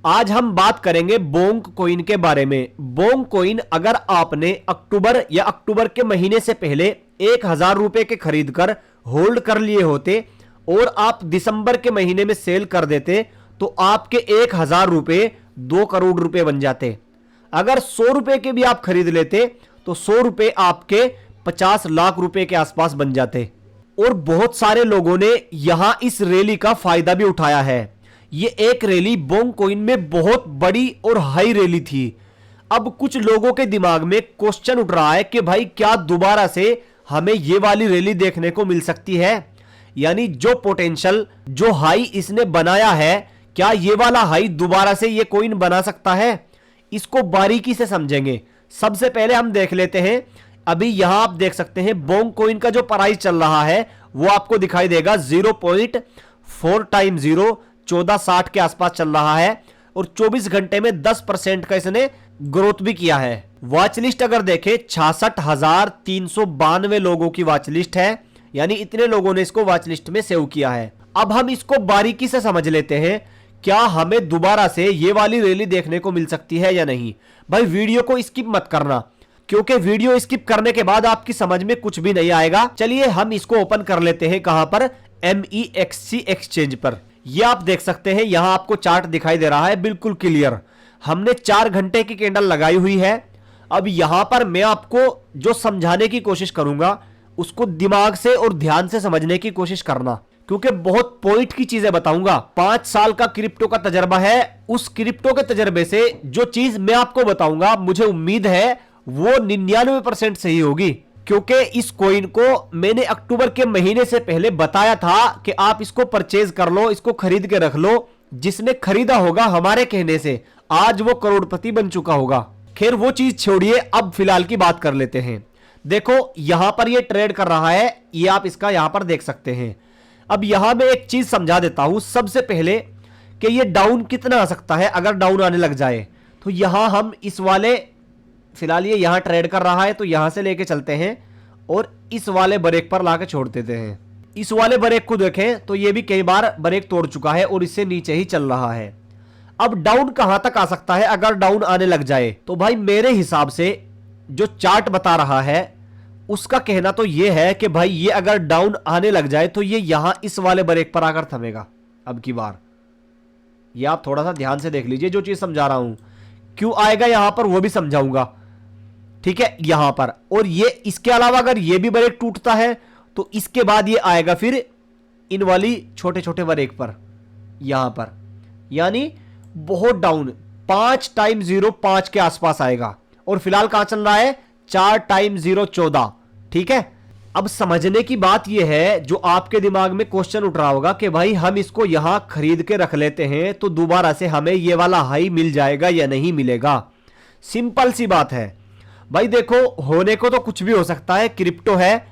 आज हम बात करेंगे बोंग कॉइन के बारे में। बोंग कॉइन अगर आपने अक्टूबर या अक्टूबर के महीने से पहले 1000 रुपए के खरीद कर होल्ड कर लिए होते और आप दिसंबर के महीने में सेल कर देते तो आपके 1000 रुपए 2 करोड़ रुपए बन जाते। अगर 100 रुपए के भी आप खरीद लेते तो 100 रुपए आपके 50 लाख रुपए के आसपास बन जाते। और बहुत सारे लोगों ने यहां इस रैली का फायदा भी उठाया है। ये एक रैली बोंग कॉइन में बहुत बड़ी और हाई रैली थी। अब कुछ लोगों के दिमाग में क्वेश्चन उठ रहा है कि भाई क्या दोबारा से हमें ये वाली रैली देखने को मिल सकती है, यानी जो पोटेंशियल जो हाई इसने बनाया है क्या ये वाला हाई दोबारा से ये कॉइन बना सकता है। इसको बारीकी से समझेंगे। सबसे पहले हम देख लेते हैं, अभी यहां आप देख सकते हैं बोंग कॉइन का जो प्राइस चल रहा है वो आपको दिखाई देगा 0.4 टाइम्स 0 1460 के आसपास चल रहा है और 24 घंटे में 10% का इसने ग्रोथ भी किया है। वॉच लिस्ट अगर देखें 66,392 लोगों की वॉच लिस्ट है, यानी इतने लोगों ने इसको वॉच लिस्ट में सेव किया है। अब हम इसको बारीकी से समझ लेते हैं, क्या हमें दोबारा से ये वाली रैली देखने को मिल सकती है या नहीं। भाई वीडियो को स्किप मत करना, क्योंकि वीडियो स्किप करने के बाद आपकी समझ में कुछ भी नहीं आएगा। चलिए हम इसको ओपन कर लेते हैं। कहां पर? MEXC एक्सचेंज पर। ये आप देख सकते हैं, यहां आपको चार्ट दिखाई दे रहा है बिल्कुल क्लियर। हमने 4 घंटे की कैंडल लगाई हुई है। अब यहां पर मैं आपको जो समझाने की कोशिश करूंगा उसको दिमाग से और ध्यान से समझने की कोशिश करना, क्योंकि बहुत पॉइंट की चीजें बताऊंगा। 5 साल का क्रिप्टो का तजर्बा है, उस क्रिप्टो के तजर्बे से जो चीज मैं आपको बताऊंगा मुझे उम्मीद है वो 99% सही होगी, क्योंकि इस कॉइन को मैंने अक्टूबर के महीने से पहले बताया था कि आप इसको परचेज कर लो, इसको खरीद के रख लो। जिसने खरीदा होगा हमारे कहने से आज वो करोड़पति बन चुका होगा। खैर वो चीज छोड़िए, अब फिलहाल की बात कर लेते हैं। देखो यहां पर ये ट्रेड कर रहा है, ये आप इसका यहां पर देख सकते हैं। अब यहां मैं एक चीज समझा देता हूं सबसे पहले कि ये डाउन कितना आ सकता है। अगर डाउन आने लग जाए तो यहां हम इस वाले, फिलहाल ये यहां ट्रेड कर रहा है तो यहां से लेके चलते हैं और इस वाले ब्रेक पर लाके छोड़ देते हैं। इस वाले ब्रेक को देखें तो ये भी कई बार ब्रेक तोड़ चुका है और इससे नीचे ही चल रहा है। अब डाउन कहां तक आ सकता है अगर डाउन आने लग जाए तो भाई मेरे हिसाब से जो चार्ट बता रहा है उसका कहना तो ये है कि भाई ये अगर डाउन आने लग जाए तो ये यहां इस वाले ब्रेक पर आकर थमेगा। अब की बार ये आप थोड़ा सा ध्यान से देख लीजिए, जो चीज समझा रहा हूं क्यों आएगा यहां पर वो भी समझाऊंगा, ठीक है। यहां पर और ये इसके अलावा अगर ये भी ब्रेक टूटता है तो इसके बाद ये आएगा फिर इन वाली छोटे छोटे ब्रेक पर यहां पर, यानी बहुत डाउन 5 टाइम 0 5 के आसपास आएगा। और फिलहाल कहां चल रहा है? 4 टाइम 0 14, ठीक है। अब समझने की बात यह है, जो आपके दिमाग में क्वेश्चन उठ रहा होगा कि भाई हम इसको यहां खरीद के रख लेते हैं तो दोबारा से हमें यह वाला हाई मिल जाएगा या नहीं मिलेगा। सिंपल सी बात है भाई, देखो होने को तो कुछ भी हो सकता है, क्रिप्टो है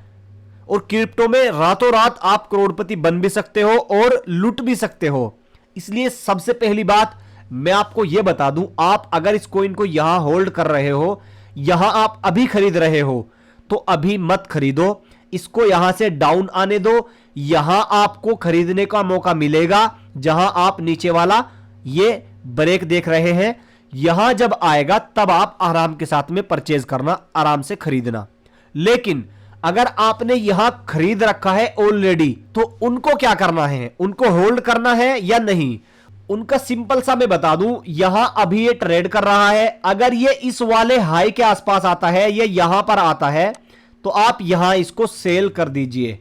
और क्रिप्टो में रातों रात आप करोड़पति बन भी सकते हो और लूट भी सकते हो। इसलिए सबसे पहली बात मैं आपको यह बता दूं, आप अगर इस कॉइन को यहां होल्ड कर रहे हो, यहां आप अभी खरीद रहे हो तो अभी मत खरीदो, इसको यहां से डाउन आने दो। यहां आपको खरीदने का मौका मिलेगा जहां आप नीचे वाला ये ब्रेक देख रहे हैं, यहां जब आएगा तब आप आराम के साथ में परचेज करना, आराम से खरीदना। लेकिन अगर आपने यहां खरीद रखा है ऑलरेडी तो उनको क्या करना है? उनको होल्ड करना है या नहीं? उनका सिंपल सा मैं बता दूं, यहां अभी ये ट्रेड कर रहा है। अगर ये इस वाले हाई के आसपास आता है, ये यहां पर आता है तो आप यहां इसको सेल कर दीजिए।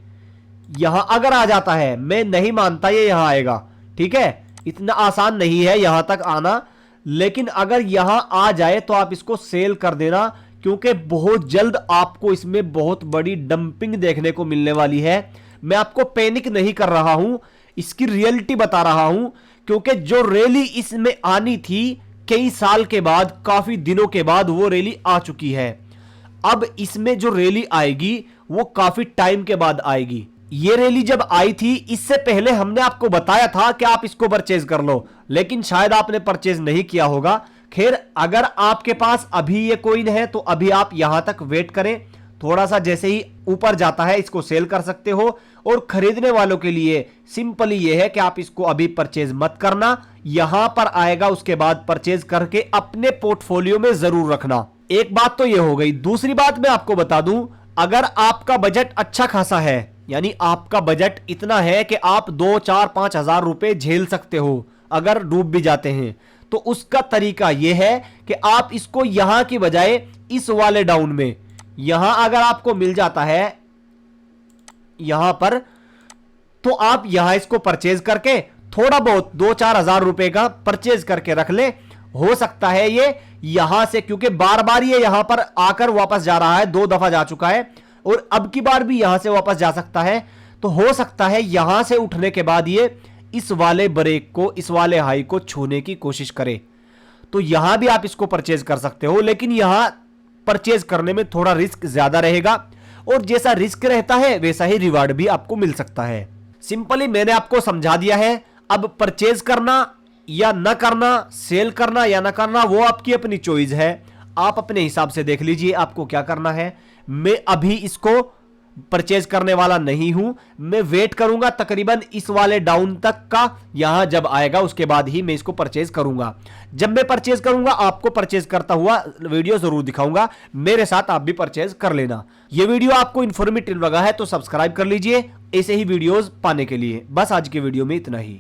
यहां अगर आ जाता है, मैं नहीं मानता ये यहां आएगा, ठीक है, इतना आसान नहीं है यहां तक आना, लेकिन अगर यहां आ जाए तो आप इसको सेल कर देना, क्योंकि बहुत जल्द आपको इसमें बहुत बड़ी डंपिंग देखने को मिलने वाली है। मैं आपको पैनिक नहीं कर रहा हूं, इसकी रियलिटी बता रहा हूं, क्योंकि जो रैली इसमें आनी थी कई साल के बाद, काफी दिनों के बाद वो रैली आ चुकी है। अब इसमें जो रैली आएगी वो काफी टाइम के बाद आएगी। ये रैली जब आई थी इससे पहले हमने आपको बताया था कि आप इसको परचेज कर लो, लेकिन शायद आपने परचेज नहीं किया होगा। खैर अगर आपके पास अभी ये कॉइन है तो अभी आप यहां तक वेट करें, थोड़ा सा जैसे ही ऊपर जाता है इसको सेल कर सकते हो और खरीदने वालों के लिए सिंपली ये है कि आप इसको अभी परचेज मत करना, यहां पर आएगा उसके बाद परचेज करके अपने पोर्टफोलियो में जरूर रखना। एक बात तो ये हो गई। दूसरी बात मैं आपको बता दूं, अगर आपका बजट अच्छा खासा है, यानी आपका बजट इतना है कि आप 2, 4, 5 हजार रुपए झेल सकते हो अगर डूब भी जाते हैं, तो उसका तरीका यह है कि आप इसको यहां की बजाय इस वाले डाउन में, यहां अगर आपको मिल जाता है यहां पर, तो आप यहां इसको परचेज करके थोड़ा बहुत 2-4 हजार रुपए का परचेज करके रख ले। हो सकता है ये यहां से, क्योंकि बार बार ये यहां पर आकर वापस जा रहा है, 2 दफा जा चुका है और अब की बार भी यहां से वापस जा सकता है, तो हो सकता है यहां से उठने के बाद ये इस वाले ब्रेक को, इस वाले हाई को छूने की कोशिश करे। तो यहां भी आप इसको परचेज कर सकते हो, लेकिन यहां परचेज करने में थोड़ा रिस्क ज्यादा रहेगा और जैसा रिस्क रहता है वैसा ही रिवार्ड भी आपको मिल सकता है। सिंपली मैंने आपको समझा दिया है। अब परचेज करना या ना करना, सेल करना या ना करना, वो आपकी अपनी चॉइस है। आप अपने हिसाब से देख लीजिए आपको क्या करना है। मैं अभी इसको परचेज करने वाला नहीं हूं, मैं वेट करूंगा तकरीबन इस वाले डाउन तक का, यहां जब आएगा उसके बाद ही मैं इसको परचेज करूंगा। जब मैं परचेज करूंगा आपको परचेज करता हुआ वीडियो जरूर दिखाऊंगा, मेरे साथ आप भी परचेज कर लेना। यह वीडियो आपको इंफॉर्मेटिव लगा है तो सब्सक्राइब कर लीजिए ऐसे ही वीडियोस पाने के लिए। बस आज के वीडियो में इतना ही।